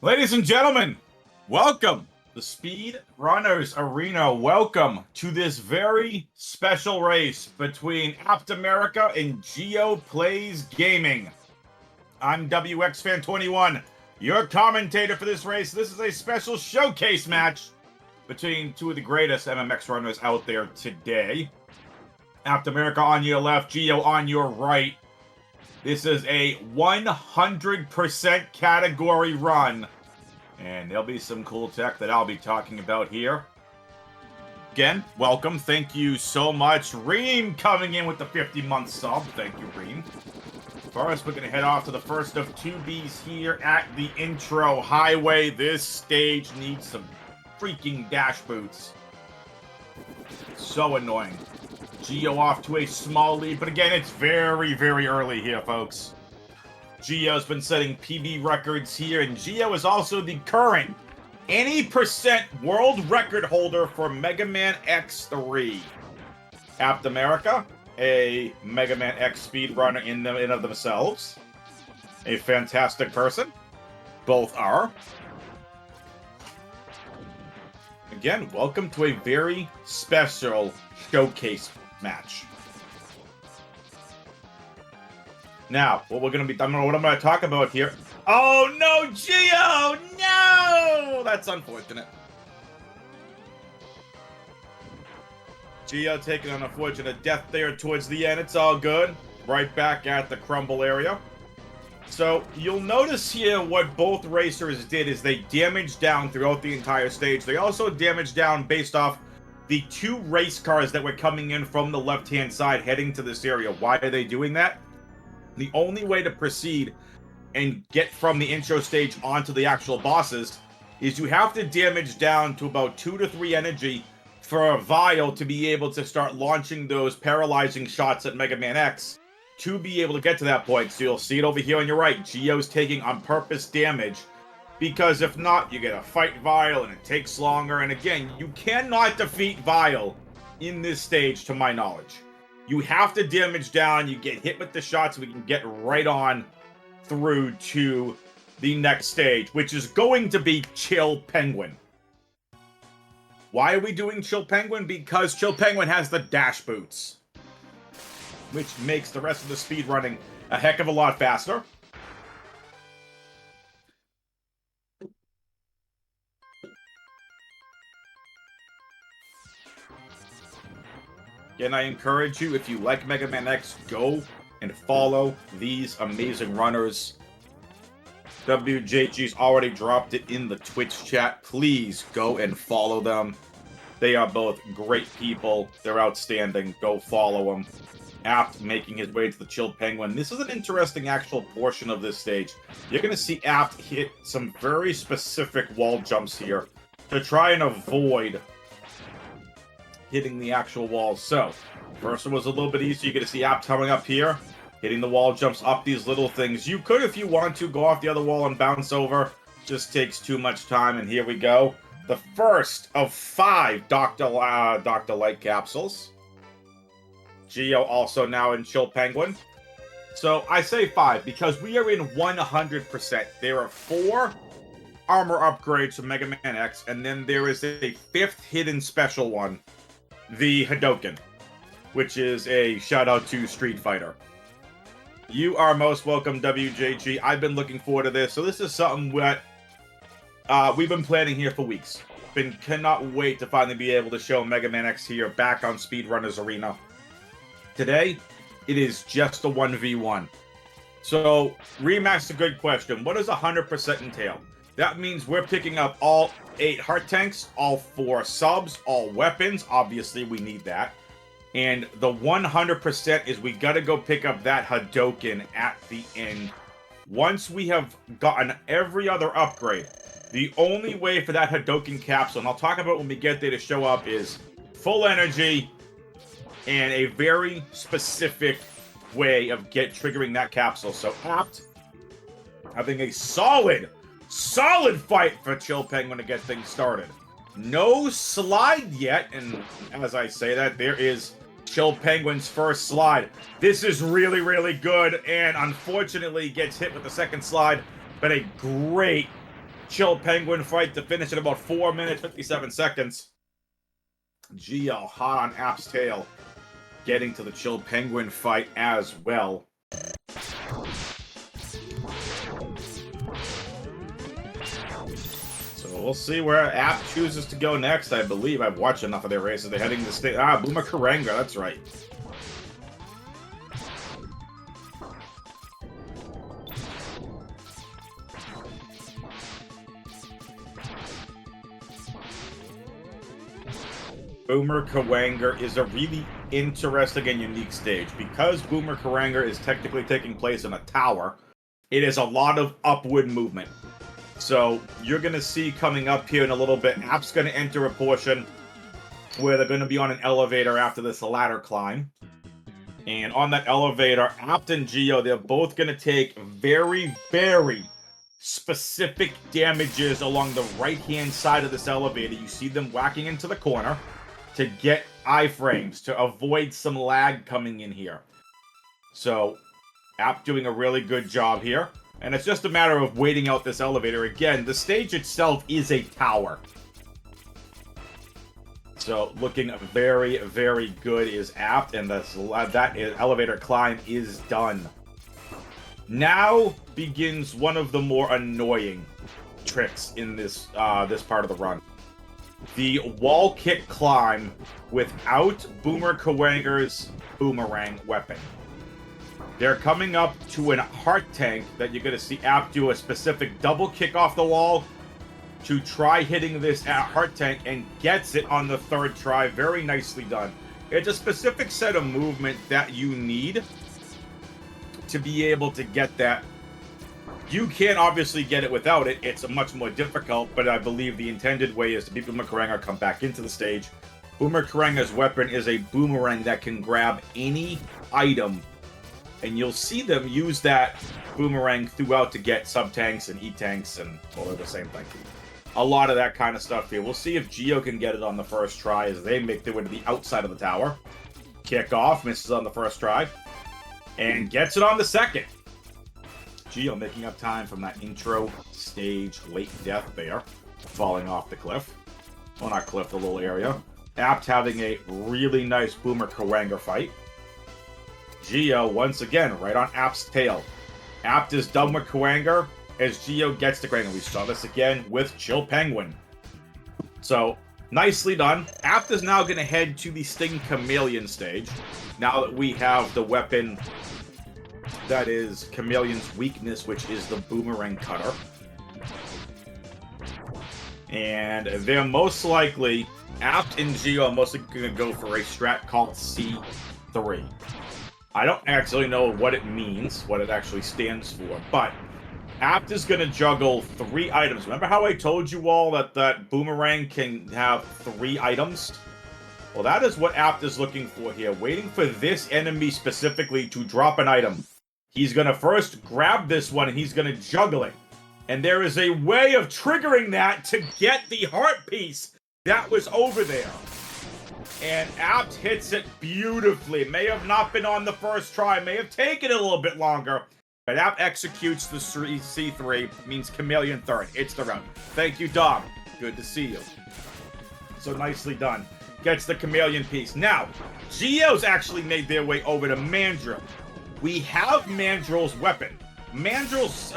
Ladies and gentlemen, welcome the Speed Runners Arena. Welcome to this very special race between Apt America and Geo Plays Gaming. I'm WXFan21, your commentator for this race. This is a special showcase match between two of the greatest MMX runners out there today. Apt America on your left, Geo on your right. This is a 100% category run, and there'll be some cool tech that I'll be talking about here. Again, welcome. Thank you so much. Reem coming in with the 50-month sub. Thank you, Reem. First, we're going to head off to the first of two Bs here at the intro highway. This stage needs some freaking dash boots. So annoying. Geo off to a small lead, but again, it's very, very early here, folks. Geo's been setting PB records here, and Geo is also the current any percent world record holder for Mega Man X3. Apt America, a Mega Man X speedrunner in and of themselves. A fantastic person. Both are. Again, welcome to a very special showcase match. Now, what I'm gonna talk about here. Oh no, Geo! No! That's unfortunate. Geo taking an unfortunate death there towards the end. It's all good. Right back at the crumble area. So, you'll notice here what both racers did is they damaged down throughout the entire stage. They also damaged down based off the two race cars that were coming in from the left-hand side heading to this area. Why are they doing that? The only way to proceed and get from the intro stage onto the actual bosses is you have to damage down to about 2 to 3 energy for a Vile to be able to start launching those paralyzing shots at Mega Man X to be able to get to that point. So you'll see it over here on your right. Geo's taking on purpose damage, because if not, you get a fight Vile and it takes longer. And again, you cannot defeat Vile in this stage, to my knowledge. You have to damage down, you get hit with the shots, we can get right on through to the next stage, which is going to be Chill Penguin. Why are we doing Chill Penguin? Because Chill Penguin has the dash boots, which makes the rest of the speed running a heck of a lot faster. Again, I encourage you, if you like Mega Man X, go and follow these amazing runners. WJG's already dropped it in the Twitch chat. Please go and follow them. They are both great people. They're outstanding. Go follow them. Apt making his way to the Chill Penguin. This is an interesting actual portion of this stage. You're going to see Apt hit some very specific wall jumps here to try and avoid hitting the actual walls. So, first one was a little bit easier. You're going to see Apt coming up here, hitting the wall jumps up these little things. You could, if you want to, go off the other wall and bounce over. Just takes too much time, and here we go. The first of 5 Dr. Light capsules. Geo also now in Chill Penguin. So, I say 5 because we are in 100%. There are 4 armor upgrades from Mega Man X, and then there is a 5th hidden special one, the Hadoken, which is a shout out to Street Fighter. You are most welcome, WJG. I've been looking forward to this. So this is something that we've been planning here for weeks. Cannot wait to finally be able to show Mega Man X here back on Speedrunners Arena. Today, it is just a 1v1. So, Reem asked a good question. What does 100% entail? That means we're picking up all 8 heart tanks, all 4 subs, all weapons. Obviously, we need that. And the 100% is we gotta go pick up that Hadoken at the end. Once we have gotten every other upgrade, the only way for that Hadoken capsule, and I'll talk about when we get there to show up, is full energy and a very specific way of triggering that capsule. So Apt having a solid fight for Chill Penguin to get things started. No slide yet, and as I say that, there is Chill Penguin's first slide. This is really, really good, and unfortunately gets hit with the second slide, but a great Chill Penguin fight to finish in about 4 minutes, 57 seconds. Geo hot on App's tail, getting to the Chill Penguin fight as well. So we'll see where App chooses to go next, I believe. I've watched enough of their races. They're heading to state. Boomerkaranga, that's right. Boomerkaranga is a really interesting and unique stage. Because Boomerkaranga is technically taking place in a tower, it is a lot of upward movement. So you're going to see coming up here in a little bit, App's going to enter a portion where they're going to be on an elevator after this ladder climb. And on that elevator, Apt and Geo, they're both going to take very, very specific damages along the right-hand side of this elevator. You see them whacking into the corner to get iframes, to avoid some lag coming in here. So, Apt doing a really good job here. And it's just a matter of waiting out this elevator. Again, the stage itself is a tower. So, looking very, very good is Apt, and that elevator climb is done. Now begins one of the more annoying tricks in this this part of the run. The wall kick climb without Boomerkaranga's boomerang weapon. They're coming up to an heart tank that you're going to see Apt do a specific double kick off the wall to try hitting this heart tank, and gets it on the third try. Very nicely done. It's a specific set of movement that you need to be able to get that. You can't obviously get it without it. It's much more difficult, but I believe the intended way is to beat Boomerkaranga, come back into the stage. Boomerkaranga's weapon is a boomerang that can grab any item, and you'll see them use that boomerang throughout to get sub-tanks and E-tanks, and, well, they're the same thing. A lot of that kind of stuff here. We'll see if Geo can get it on the first try as they make their way to the outside of the tower. Kick off, misses on the first try, and gets it on the second. Geo making up time from that intro stage late death there, falling off the cliff. Well, not cliff, the little area. Apt having a really nice Boomerkaranga fight. Geo, once again, right on Apt's tail. Apt is done with Karanga as Geo gets to Karanga. We saw this again with Chill Penguin. So, nicely done. Apt is now going to head to the Sting Chameleon stage. Now that we have the weapon that is Chameleon's weakness, which is the Boomerang Cutter. And they're most likely, Apt and Geo are mostly going to go for a strat called C3. I don't actually know what it means, what it actually stands for, but Apt is going to juggle 3 items. Remember how I told you all that that Boomerang can have 3 items? Well, that is what Apt is looking for here, waiting for this enemy specifically to drop an item. He's going to first grab this one, and he's going to juggle it. And there is a way of triggering that to get the heart piece that was over there. And Apt hits it beautifully. May have not been on the first try, may have taken it a little bit longer. But Apt executes the C3, means Chameleon third. It's the round. Thank you, Dom. Good to see you. So nicely done. Gets the Chameleon piece. Now, Geo's actually made their way over to Mandrill. We have Mandrill's weapon. Mandrill's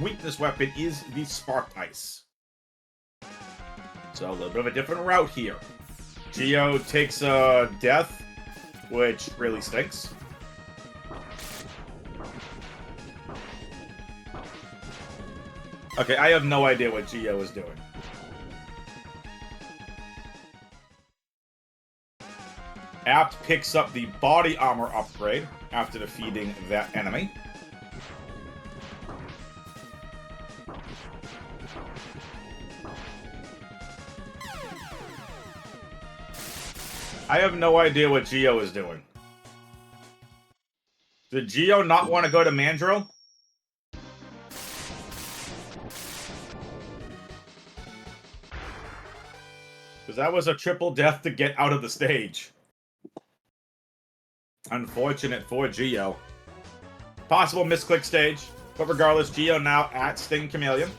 weakness weapon is the Spark Ice. So a little bit of a different route here. Geo takes a death, which really stinks. Okay, I have no idea what Geo is doing. Apt picks up the body armor upgrade after defeating that enemy. I have no idea what Geo is doing. Did Geo not want to go to Mandrill? Because that was a triple death to get out of the stage. Unfortunate for Geo. Possible misclick stage. But regardless, Geo now at Sting Chameleon.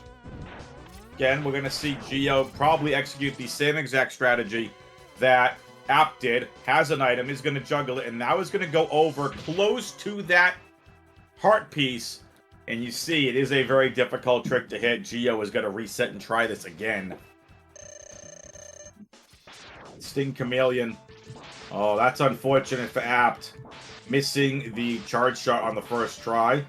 again, we're going to see Geo probably execute the same exact strategy that Apt did. Has an item, is going to juggle it, and now is going to go over close to that heart piece. And you see, it is a very difficult trick to hit. Geo is going to reset and try this again. Sting Chameleon. Oh, that's unfortunate for Apt. Missing the charge shot on the first try.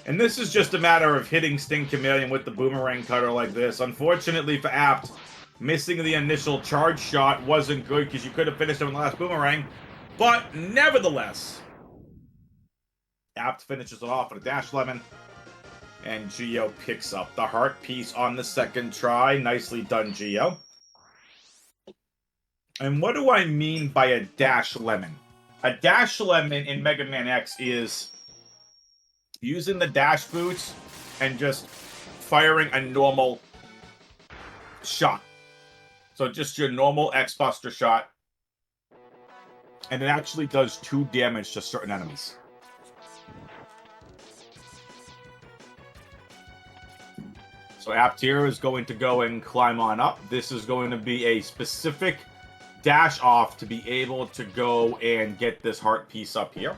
And this is just a matter of hitting Sting Chameleon with the boomerang cutter like this. Unfortunately for Apt, missing the initial charge shot wasn't good because you could have finished him in the last boomerang. But nevertheless, Apt finishes it off with a Dash Lemon. And Geo picks up the heart piece on the second try. Nicely done, Geo. And what do I mean by a Dash Lemon? A Dash Lemon in Mega Man X is using the dash boots and just firing a normal shot. So just your normal X-Buster shot. And it actually does 2 damage to certain enemies. So Aptira is going to go and climb on up. This is going to be a specific dash off to be able to go and get this heart piece up here.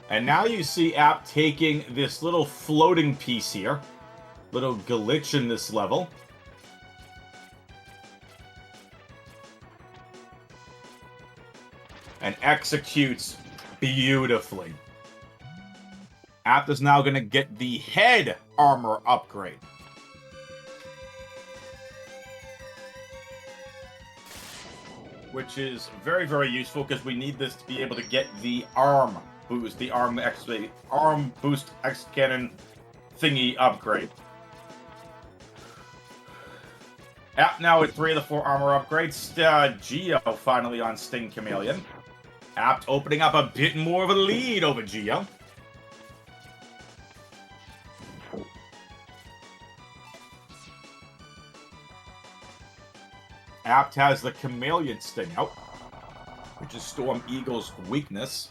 And now you see Apt taking this little floating piece here. Little glitch in this level. And executes beautifully. Apt is now going to get the head armor upgrade. Which is very, very useful because we need this to be able to get the arm boost, the arm boost X cannon thingy upgrade. Apt now with 3 of the 4 armor upgrades. Geo finally on Sting Chameleon. Apt opening up a bit more of a lead over Geo. Apt has the Chameleon Sting out, which is Storm Eagle's weakness.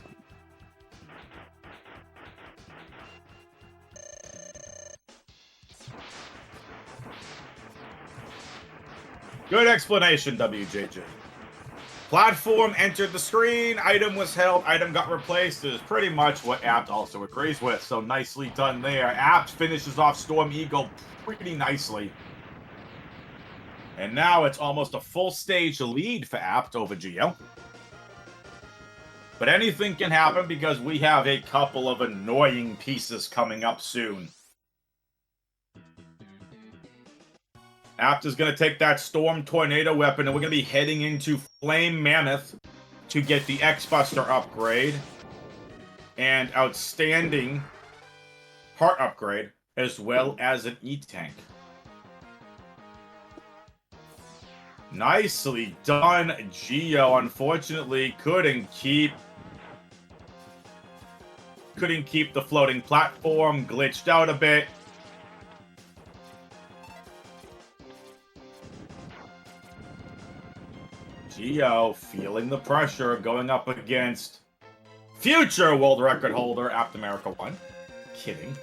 Good explanation, WJJ. Platform entered the screen, item was held, item got replaced. Is pretty much what Apt also agrees with, so nicely done there. Apt finishes off Storm Eagle pretty nicely. And now it's almost a full stage lead for Apt over Geo. But anything can happen because we have a couple of annoying pieces coming up soon. Apt is going to take that Storm Tornado weapon, and we're going to be heading into Flame Mammoth to get the X-Buster upgrade and outstanding heart upgrade, as well as an E-Tank. Nicely done, Geo. Unfortunately, couldn't keep the floating platform, glitched out a bit. Geo feeling the pressure, going up against future world record holder Apt America 1. Kidding.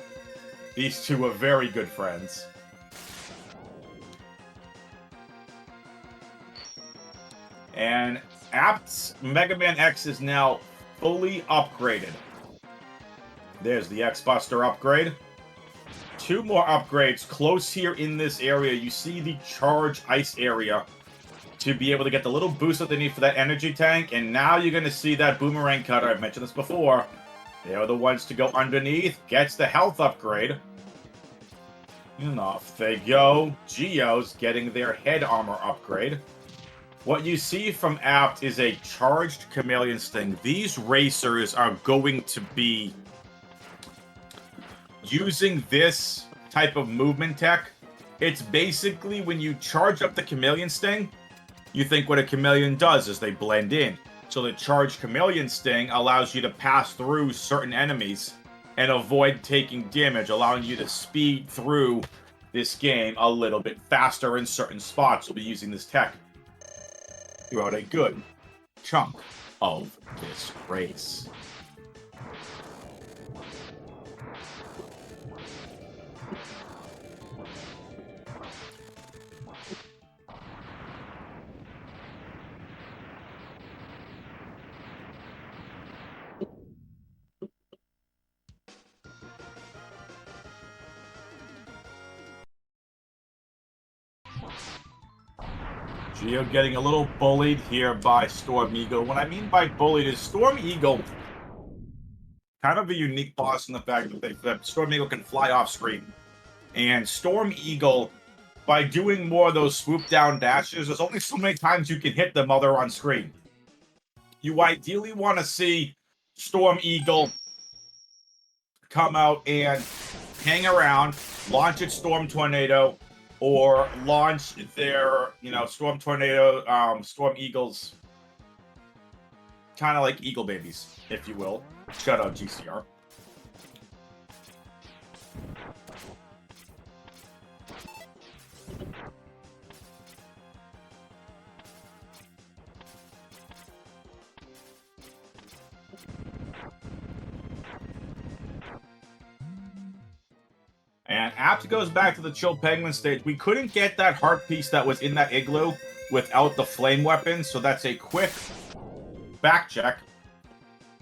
These two are very good friends. And Apt's Mega Man X is now fully upgraded. There's the X-Buster upgrade. 2 more upgrades close here in this area. You see the charge ice area to be able to get the little boost that they need for that energy tank. And now you're going to see that boomerang cutter. I've mentioned this before. They are the ones to go underneath. Gets the health upgrade. And off they go. Geo's getting their head armor upgrade. What you see from Apt is a charged Chameleon Sting. These racers are going to be using this type of movement tech. It's basically when you charge up the Chameleon Sting, you think what a chameleon does is they blend in. So the charged Chameleon Sting allows you to pass through certain enemies and avoid taking damage, allowing you to speed through this game a little bit faster in certain spots. We'll be using this tech throughout a good chunk of this race. Geo getting a little bullied here by Storm Eagle. What I mean by bullied is Storm Eagle, kind of a unique boss in the fact that Storm Eagle can fly off screen. And Storm Eagle, by doing more of those swoop down dashes, there's only so many times you can hit them while they're on screen. You ideally want to see Storm Eagle come out and hang around, launch its Storm Tornado, or launch their, Storm Tornado, Storm Eagles, kind of like Eagle babies, if you will. Shout out GCR. And Apt goes back to the Chill Penguin stage. We couldn't get that heart piece that was in that igloo without the flame weapon, so that's a quick back check.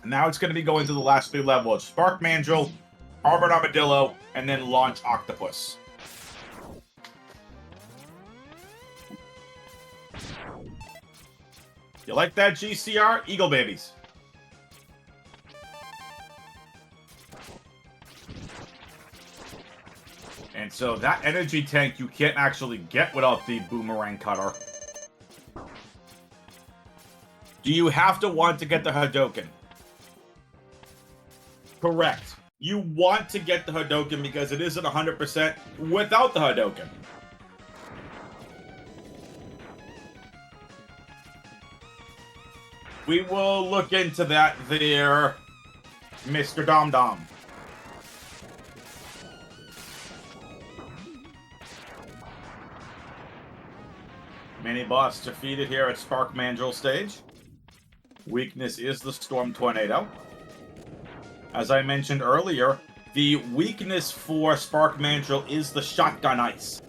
And now it's going to be going to the last 3 levels. Spark Mandrill, Armored Armadillo, and then Launch Octopus. You like that, GCR? Eagle babies. And so that energy tank you can't actually get without the boomerang cutter. Do you have to want to get the Hadoken? Correct. You want to get the Hadoken because it isn't 100% without the Hadoken. We will look into that there, Mr. Dom Dom. Mini boss defeated here at Spark Mandrill stage. Weakness is the Storm Tornado. As I mentioned earlier, the weakness for Spark Mandrill is the Shotgun Ice.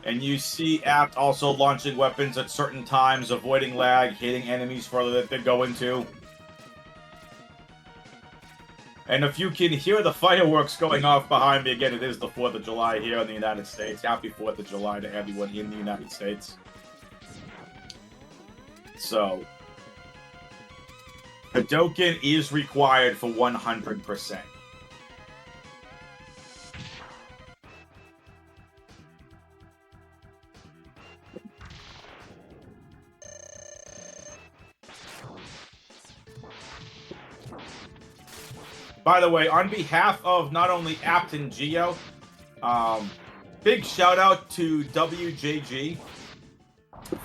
And you see Apt also launching weapons at certain times, avoiding lag, hitting enemies further that they're going to. And if you can hear the fireworks going off behind me, again, it is the 4th of July here in the United States. Happy 4th of July to everyone in the United States. So, Hadoken is required for 100%. By the way, on behalf of not only Apt and Geo, big shout out to WJG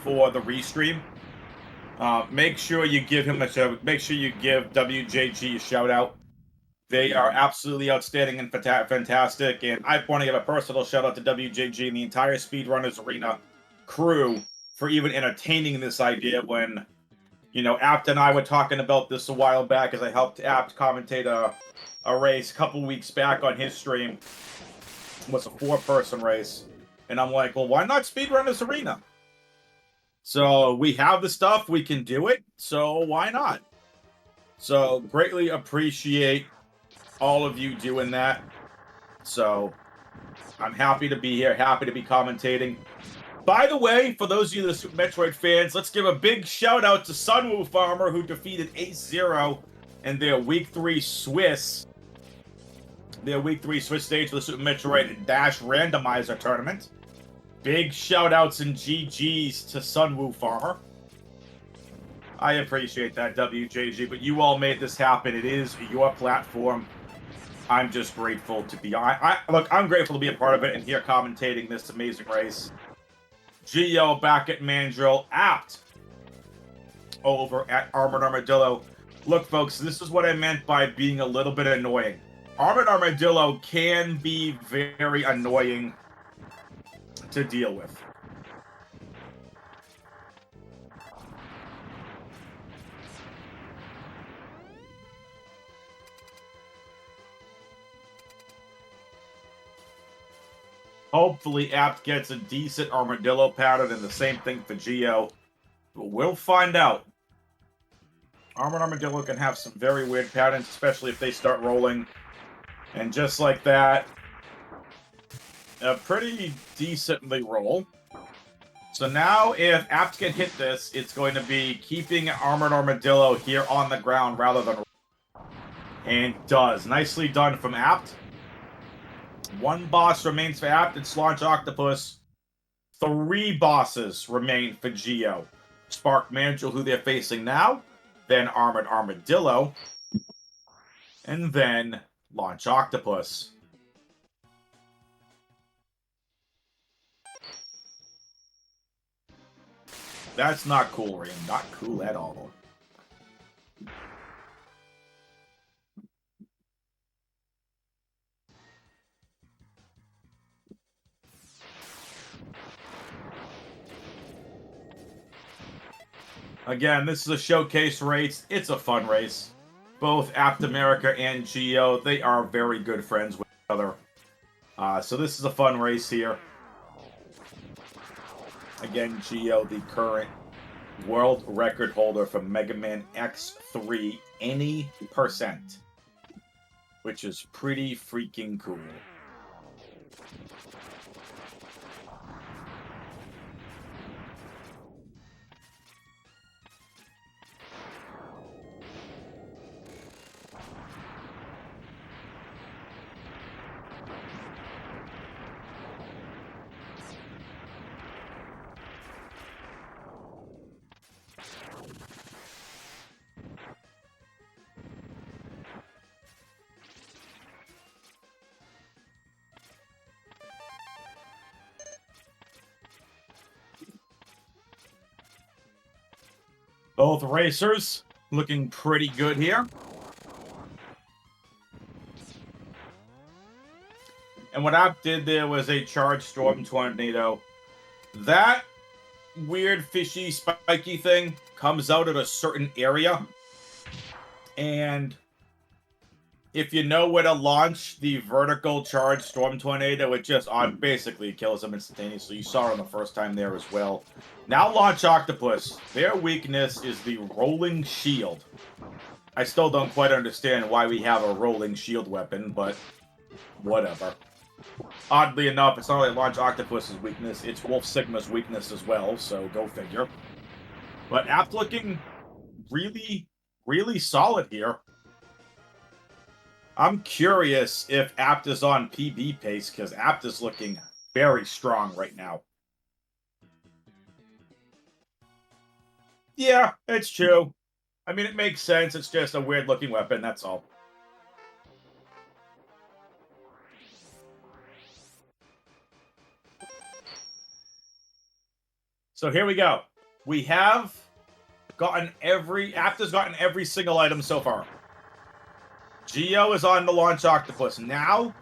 for the restream. Make sure you give him a shout. Make sure you give WJG a shout out. They are absolutely outstanding and fantastic. And I want to give a personal shout out to WJG and the entire Speedrunners Arena crew for even entertaining this idea when, Apt and I were talking about this a while back as I helped Apt commentate a race a couple weeks back on his stream. It was a 4-person race. And I'm like, well, why not Speedrunners Arena? So we have the stuff, we can do it, so why not? So greatly appreciate all of you doing that. So I'm happy to be here, happy to be commentating. By the way, for those of you that are Super Metroid fans, let's give a big shout out to Sunwoo Farmer who defeated Ace Zero in their Week 3 Swiss. Their Week 3 Swiss stage for the Super Metroid Dash Randomizer Tournament. Big shout-outs and GGs to Sunwoo Farmer. I appreciate that, WJG, but you all made this happen. It is your platform. I'm just grateful to be on. Look, I'm grateful to be a part of it and here commentating this amazing race. Geo back at Mandrill, Apt over at Armored Armadillo. Look, folks, this is what I meant by being a little bit annoying. Armored Armadillo can be very annoying to deal with. Hopefully, Apt gets a decent Armadillo pattern, and the same thing for Geo. But we'll find out. Armored Armadillo can have some very weird patterns, especially if they start rolling. And just like that, a pretty decently roll. So now, if Apt can hit this, it's going to be keeping Armored Armadillo here on the ground rather than... And does. Nicely done from Apt. One boss remains for Apt. It's Launch Octopus. 3 bosses remain for Geo. Spark Mantle, who they're facing now. Then Armored Armadillo. And then Launch Octopus. That's not cool, Rain. Not cool at all. Again, this is a showcase race. It's a fun race. Both Apt America and Geo, they are very good friends with each other. So this is a fun race here. Again, Geo, the current world record holder for Mega Man X3 any percent. Which is pretty freaking cool. Both racers looking pretty good here. And what Apt did there was a Charge Storm Tornado. That weird fishy spiky thing comes out at a certain area. And if you know where to launch the vertical Charge Storm Tornado, it just basically kills them instantaneously. You saw it on the first time there as well. Now Launch Octopus. Their weakness is the Rolling Shield. I still don't quite understand why we have a Rolling Shield weapon, but whatever. Oddly enough, it's not only Launch Octopus's weakness, it's Wolf Sigma's weakness as well, so go figure. But Apt looking really, really solid here. I'm curious if Apt is on PB pace, because Apt is looking very strong right now. Yeah, it's true. I mean, it makes sense. It's just a weird-looking weapon, that's all. So here we go. We have gotten Apt has gotten every single item so far. Geo is on the Launch Octopus. Now,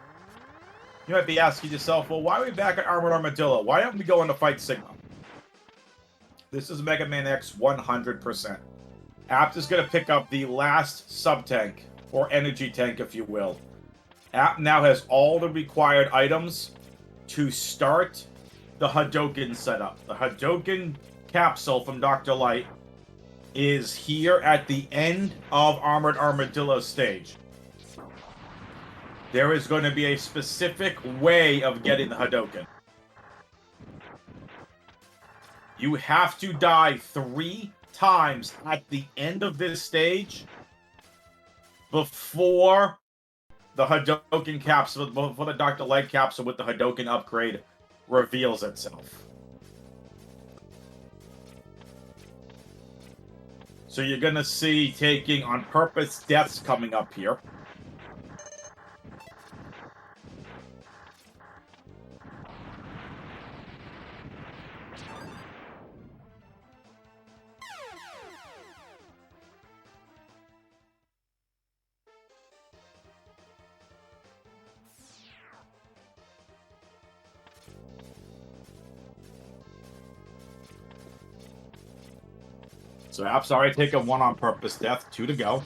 you might be asking yourself, well, why are we back at Armored Armadillo? Why aren't we going to fight Sigma? This is Mega Man X 100%. Apt is going to pick up the last sub-tank, or energy tank, if you will. Apt now has all the required items to start the Hadoken setup. The Hadoken capsule from Dr. Light is here at the end of Armored Armadillo stage. There is going to be a specific way of getting the Hadoken. You have to die 3 times at the end of this stage before the Hadoken capsule, before the Dr. Light capsule with the Hadoken upgrade reveals itself. So you're going to see taking on purpose deaths coming up here. So App's already taken one on purpose death, 2 to go.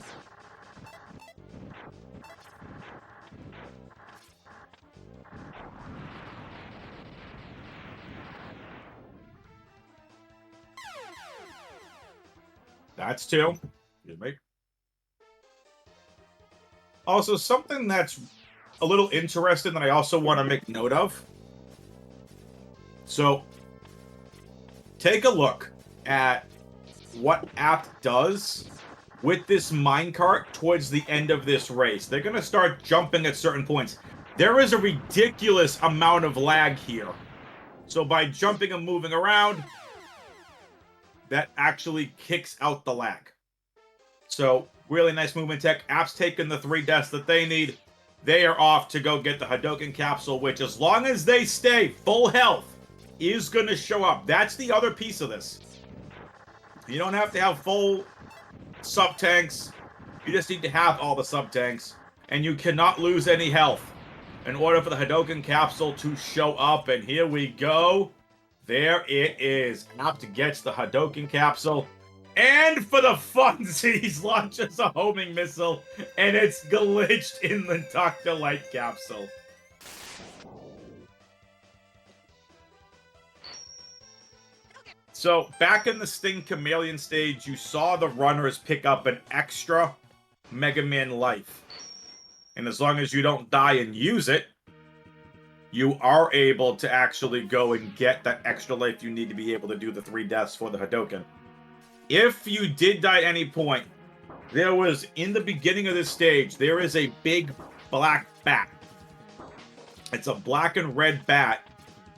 That's 2. Excuse me. Also, something that's a little interesting that I also want to make note of. So, take a look at what Apt does with this minecart towards the end of this race. They're going to start jumping at certain points. There is a ridiculous amount of lag here. So by jumping and moving around, that actually kicks out the lag. So really nice movement tech. App's taking the 3 deaths that they need. They are off to go get the Hadoken capsule, which as long as they stay full health, is going to show up. That's the other piece of this. You don't have to have full sub-tanks. You just need to have all the sub-tanks. And you cannot lose any health in order for the Hadoken capsule to show up. And here we go. There it is. Apt gets the Hadoken capsule. And for the funsies, launches a homing missile. And it's glitched in the Dr. Light capsule. So, back in the Sting Chameleon stage, you saw the runners pick up an extra Mega Man life. And as long as you don't die and use it, you are able to actually go and get that extra life you need to be able to do the 3 deaths for the Hadoken. If you did die at any point, there was, in the beginning of this stage, there is a big black bat. It's a black and red bat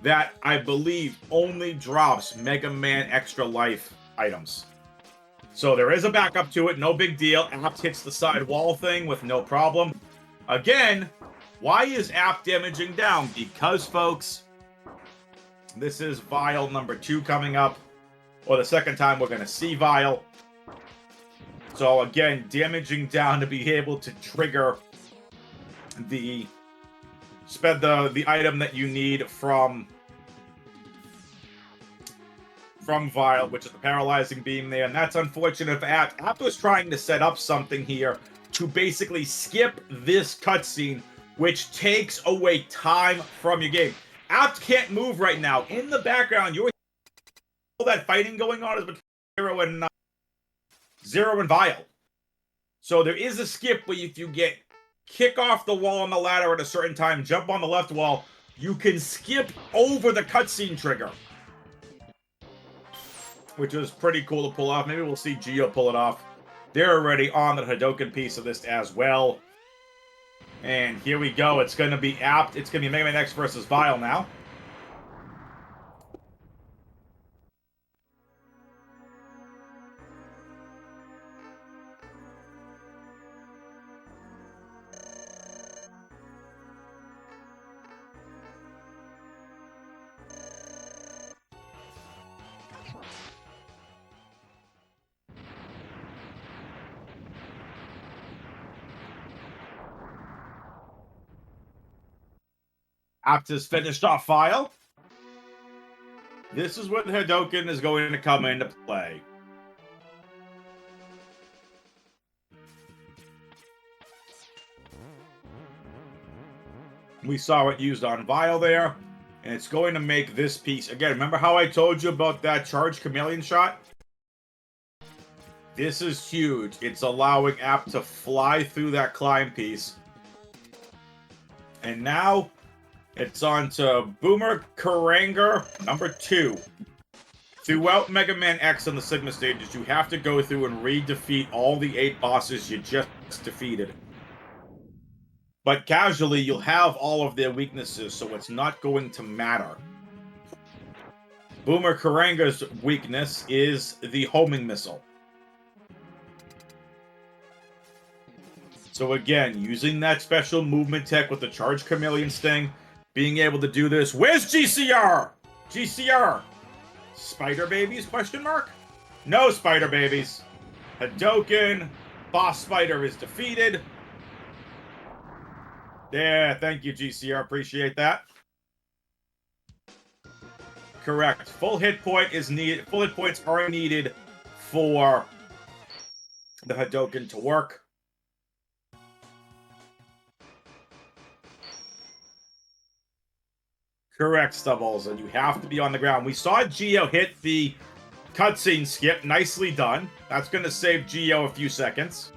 that I believe only drops Mega Man extra life items. So there is a backup to it, no big deal. Apt hits the side wall thing with no problem. Again, why is Apt damaging down? Because, folks, this is Vial number 2 coming up, or the second time we're going to see Vial. So again, damaging down to be able to trigger the item that you need from Vial, which is the paralyzing beam there, and that's unfortunate for Apt. Apt was trying to set up something here to basically skip this cutscene, which takes away time from your game. Apt can't move right now. In the background, you're all that fighting going on is between Zero and Vial. So there is a skip where if you get kick off the wall on the ladder at a certain time, jump on the left wall, you can skip over the cutscene trigger. Which is pretty cool to pull off. Maybe we'll see Geo pull it off. They're already on the Hadoken piece of this as well. And here we go. It's going to be Apt. It's going to be Mega Man X versus Vial now. Apt has finished off Vial. This is where the Hadoken is going to come into play. We saw it used on Vial there, and it's going to make this piece. Again, remember how I told you about that charged chameleon shot? This is huge. It's allowing Apt to fly through that climb piece. And now it's on to Boomer Karanger number 2. Throughout Mega Man X on the Sigma stages, you have to go through and re-defeat all the 8 bosses you just defeated. But casually, you'll have all of their weaknesses, so it's not going to matter. Boomer Karanga's weakness is the homing missile. So again, using that special movement tech with the Charged Chameleon Sting, being able to do this. Where's GCR? GCR? Spider Babies, question mark? No Spider Babies. Hadoken. Boss Spider is defeated. Yeah, thank you, GCR. Appreciate that. correct. Full hit point is needed. Full hit points are needed for the Hadouken to work. Correct, Stubbles, and you have to be on the ground. We saw Geo hit the cutscene skip. Nicely done. That's going to save Geo a few seconds.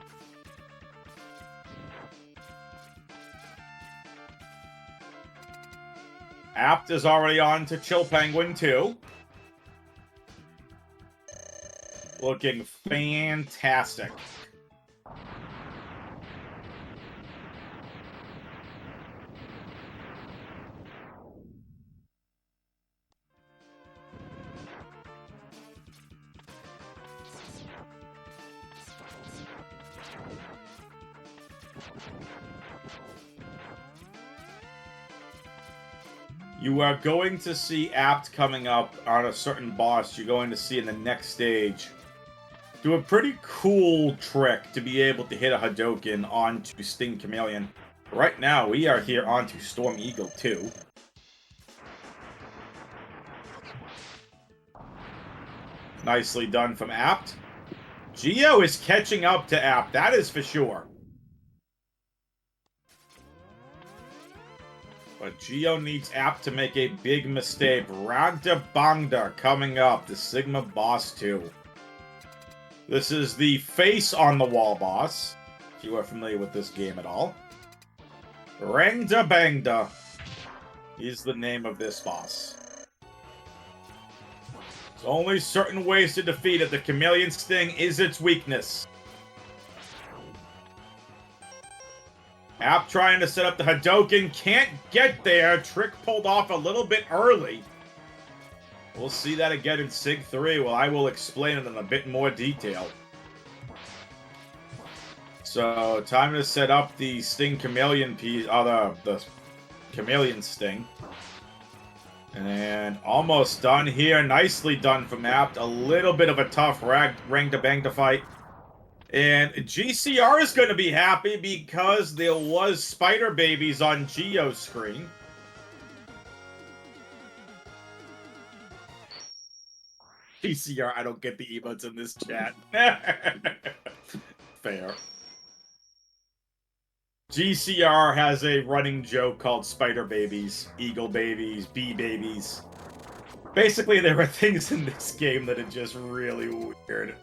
Apt is already on to Chill Penguin, too. Looking fantastic. You are going to see Apt coming up on a certain boss you're going to see in the next stage. Do a pretty cool trick to be able to hit a Hadouken onto Sting Chameleon. Right now, we are here onto Storm Eagle, too. Nicely done from Apt. Geo is catching up to Apt, that is for sure. But Geo needs Apt to make a big mistake. Ragda Bangda coming up, the Sigma boss 2. This is the face on the wall boss, if you are familiar with this game at all. Rangda Bangda is the name of this boss. There's only certain ways to defeat it. The Chameleon Sting is its weakness. Apt trying to set up the Hadouken, can't get there. Trick pulled off a little bit early. We'll see that again in Sig 3. Well, I will explain it in a bit more detail. So, time to set up the Sting Chameleon piece, the Chameleon Sting. And almost done here. Nicely done from Apt. A little bit of a tough Rangda Bangda fight. And GCR is going to be happy because there was Spider Babies on Geo's screen. GCR, I don't get the emotes in this chat. Fair. GCR has a running joke called Spider Babies, Eagle Babies, Bee Babies. Basically, there are things in this game that are just really weird.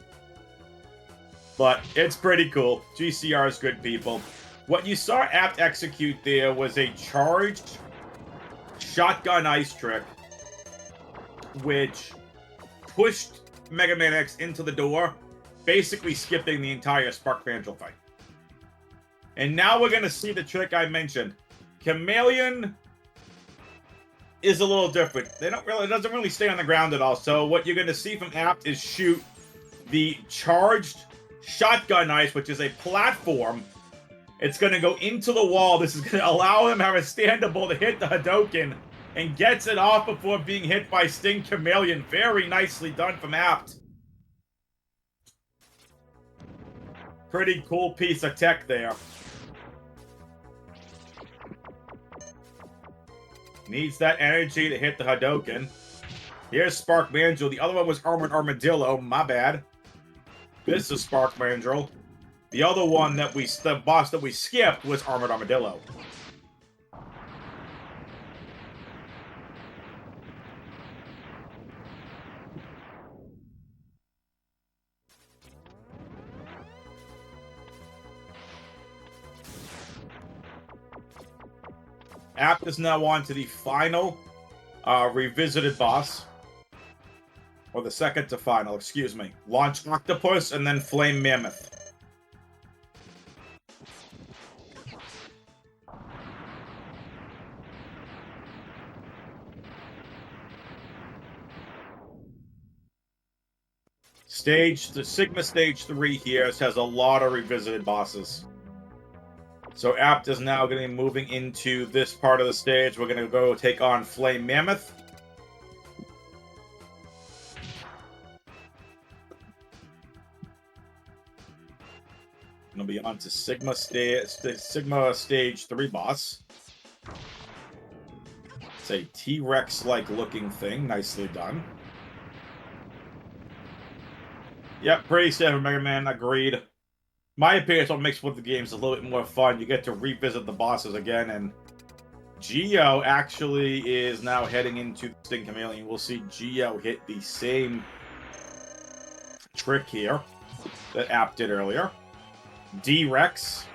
But it's pretty cool. GCR is good people. What you saw Apt execute there was a charged shotgun ice trick, which pushed Mega Man X into the door, basically skipping the entire Spark Fangel fight. And now we're going to see the trick I mentioned. Chameleon is a little different. It doesn't really stay on the ground at all. So what you're going to see from Apt is shoot the charged shotgun ice, which is a platform. It's going to go into the wall. This is going to allow him to have a standable to hit the Hadouken and gets it off before being hit by Sting Chameleon. Very nicely done from Apt. Pretty cool piece of tech there. Needs that energy to hit the Hadouken. Here's Spark Mandrill. The other one was Armored Armadillo. My bad. This is Spark Mandrill. The other one that the boss that we skipped was Armored Armadillo. Apt is now on to the final revisited boss. Or the second to final, excuse me. Launch Octopus and then Flame Mammoth. The Sigma Stage 3 here has a lot of revisited bosses. So Apt is now going to be moving into this part of the stage. We're going to go take on Flame Mammoth. Going to be on to Sigma Stage 3 boss. It's a T-Rex-like looking thing. Nicely done. Yep, pretty safe, Mega Man. Agreed. My opinion is what makes one of the games a little bit more fun. You get to revisit the bosses again, and Geo actually is now heading into the Sting Chameleon. We'll see Geo hit the same trick here that App did earlier. D-Rex.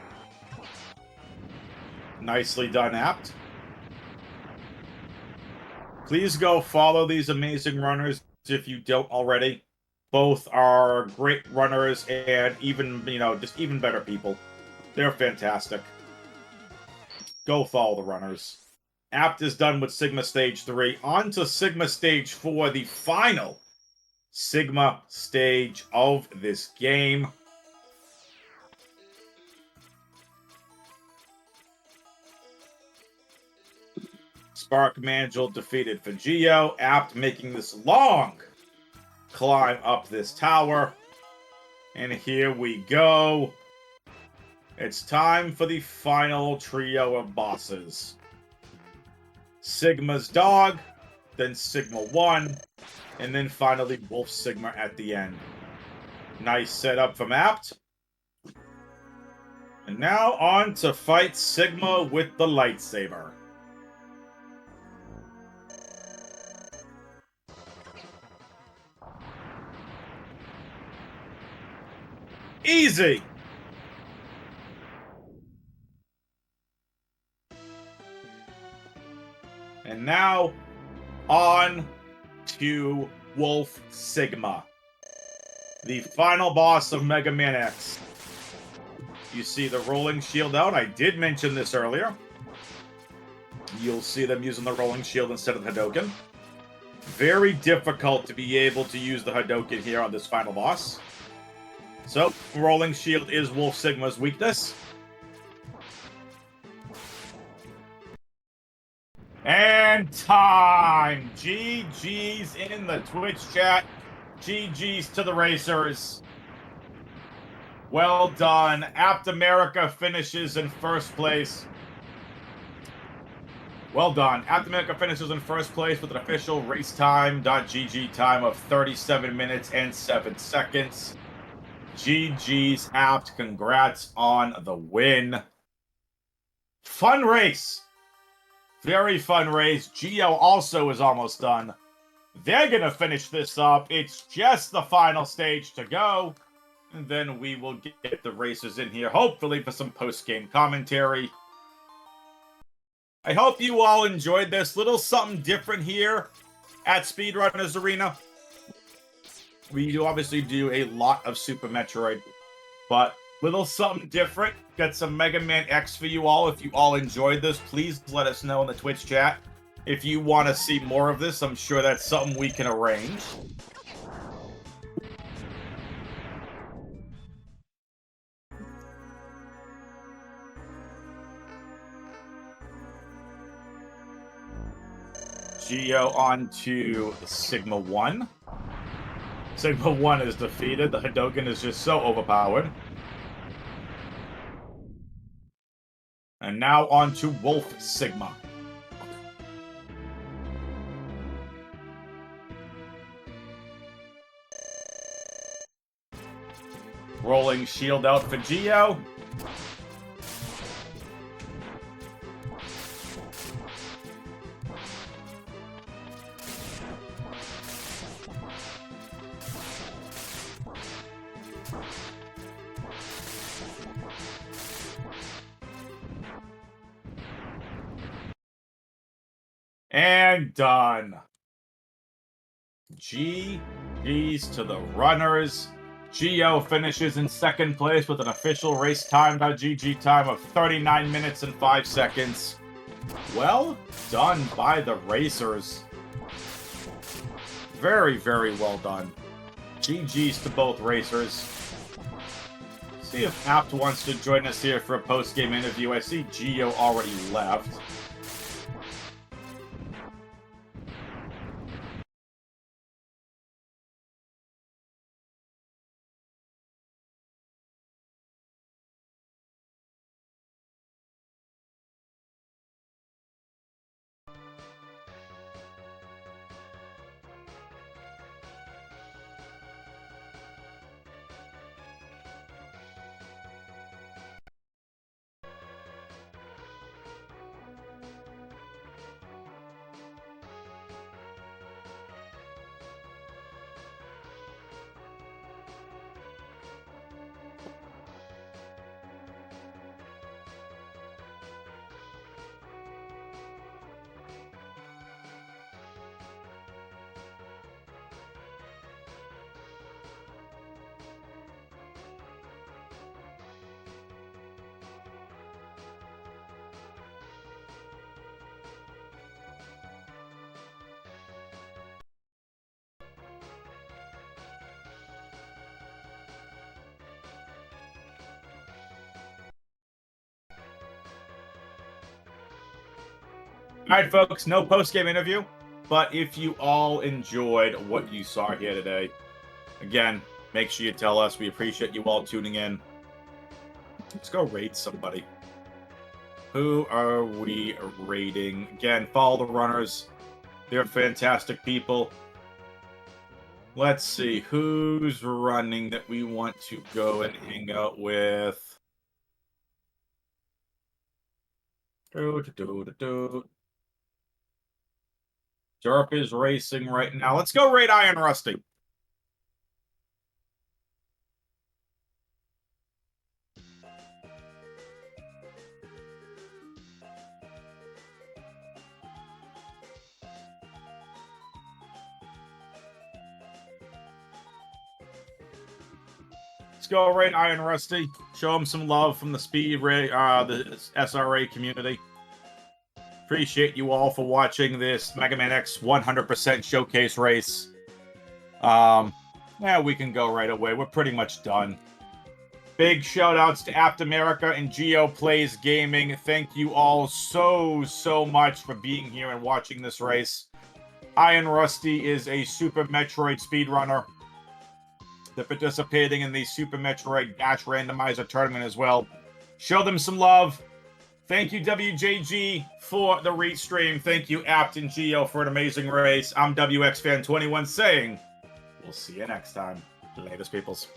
Nicely done, Apt. Please go follow these amazing runners if you don't already. Both are great runners and even, just even better people. They're fantastic. Go follow the runners. Apt is done with Sigma Stage 3. On to Sigma Stage 4, the final Sigma stage of this game. Spark Mangel defeated Fujio. Apt making this long climb up this tower. And here we go. It's time for the final trio of bosses. Sigma's dog, then Sigma 1, and then finally Wolf Sigma at the end. Nice setup from Apt. And now on to fight Sigma with the lightsaber. Easy! And now, on to Wolf Sigma, the final boss of Mega Man X. You see the rolling shield out. I did mention this earlier. You'll see them using the rolling shield instead of the Hadoken. Very difficult to be able to use the Hadoken here on this final boss. So, rolling shield is Wolf Sigma's weakness. And time! GG's in the Twitch chat. GG's to the racers. Well done. Apt America finishes in first place. Well done. Apt America finishes in first place with an official racetime.gg time of 37 minutes and 7 seconds. GG's Apt. Congrats on the win. Fun race. Very fun race. Geo also is almost done. They're going to finish this up. It's just the final stage to go. And then we will get the racers in here, hopefully for some post-game commentary. I hope you all enjoyed this. Little something different here at Speedrunners Arena. We do obviously do a lot of Super Metroid, but little something different. Got some Mega Man X for you all. If you all enjoyed this, please let us know in the Twitch chat. If you want to see more of this, I'm sure that's something we can arrange. Geo on to Sigma 1. Sigma 1 is defeated. The Hadoken is just so overpowered. And now on to Wolf Sigma. Rolling shield out for Geo. And done. GG's to the runners. Geo finishes in second place with an official racetime.gg time of 39 minutes and 5 seconds. Well done by the racers. Very, very well done. GG's to both racers. See if Apt wants to join us here for a post-game interview. I see Geo already left. All right, folks, no post-game interview, but if you all enjoyed what you saw here today, again, make sure you tell us. We appreciate you all tuning in. Let's go raid somebody. Who are we raiding? Again, follow the runners. They're fantastic people. Let's see who's running that we want to go and hang out with. Derp is racing right now. Let's go raid Iron Rusty. Let's go raid Iron Rusty. Show him some love from the the SRA community. Appreciate you all for watching this Mega Man X 100% showcase race. Yeah, we can go right away. We're pretty much done. Big shout outs to Apt America and Geo Plays Gaming. Thank you all so much for being here and watching this race. Iron Rusty is a Super Metroid speedrunner. They're participating in the Super Metroid Dash Randomizer tournament as well. Show them some love. Thank you, WJG, for the restream. Thank you, Apt and Geo, for an amazing race. I'm WXFan21 saying, we'll see you next time. Latest, peoples.